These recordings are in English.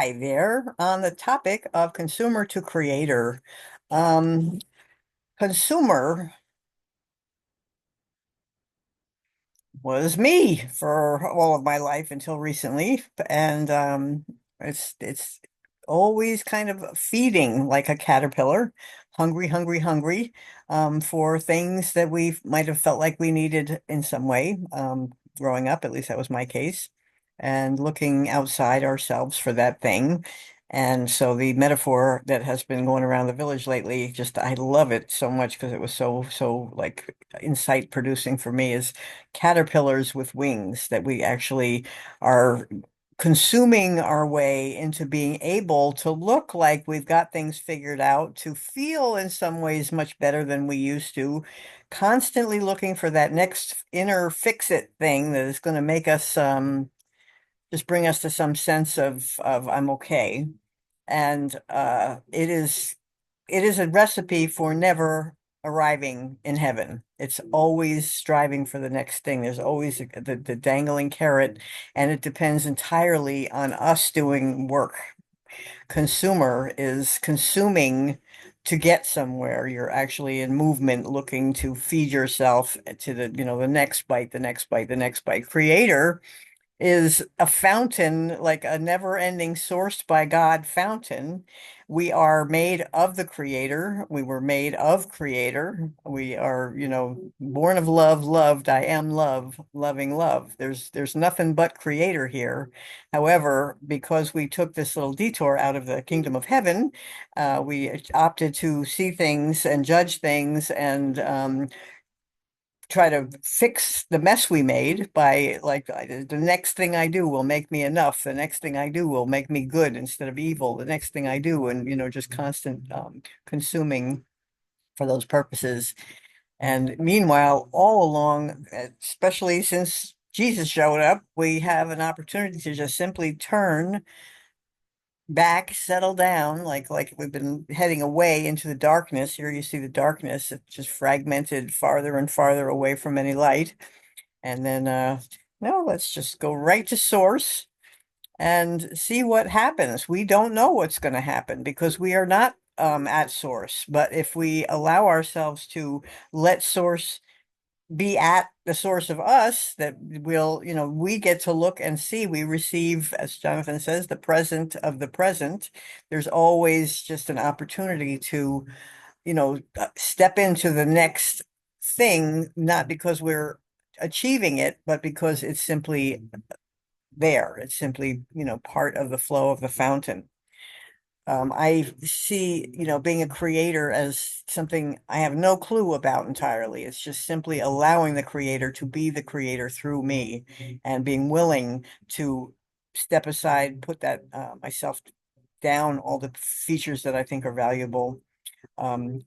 Hi there. On the topic of consumer to creator, um, consumer was me for all of my life until recently, and it's always kind of feeding like a caterpillar, hungry, hungry, hungry, for things that we might have felt like we needed in some way, growing up. At least that was my case, and looking outside ourselves for that thing. And so the metaphor that has been going around the village lately, just I love it so much because it was so like insight producing for me, is caterpillars with wings, that we actually are consuming our way into being able to look like we've got things figured out, to feel in some ways much better than we used to, constantly looking for that next inner fix-it thing that is going to make us just bring us to some sense of I'm okay. And it is a recipe for never arriving in heaven. It's always striving for the next thing. There's always the dangling carrot, and it depends entirely on us doing work. Consumer is consuming to get somewhere. You're actually in movement, looking to feed yourself to the next bite, the next bite, the next bite. Creator is a fountain, like a never-ending sourced by God fountain. We are made of the Creator. We were made of Creator. We are, born of love, loved. I am love, loving love. There's nothing but Creator here. However, because we took this little detour out of the kingdom of heaven, we opted to see things and judge things and try to fix the mess we made by like the next thing I do will make me enough. The next thing I do will make me good instead of evil. The next thing I do, and just constant consuming for those purposes. And meanwhile, all along, especially since Jesus showed up, we have an opportunity to just simply turn back, settle down, like we've been heading away into the darkness. Here you see the darkness. It's just fragmented farther and farther away from any light. And then, no, let's just go right to source and see what happens. We don't know what's going to happen because we are not at source. But if we allow ourselves to let source be at the source of us, that we get to look and see. We receive, as Jonathan says, the present of the present. There's always just an opportunity to step into the next thing, not because we're achieving it, but because it's simply there. It's simply, part of the flow of the fountain. I see, being a creator as something I have no clue about entirely. It's just simply allowing the creator to be the creator through me and being willing to step aside, put that myself down, all the features that I think are valuable. Um,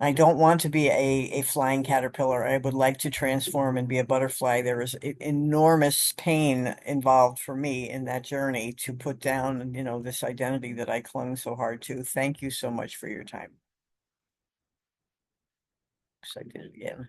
I don't want to be a flying caterpillar. I would like to transform and be a butterfly. There is enormous pain involved for me in that journey to put down, this identity that I clung so hard to. Thank you so much for your time. So I did it again.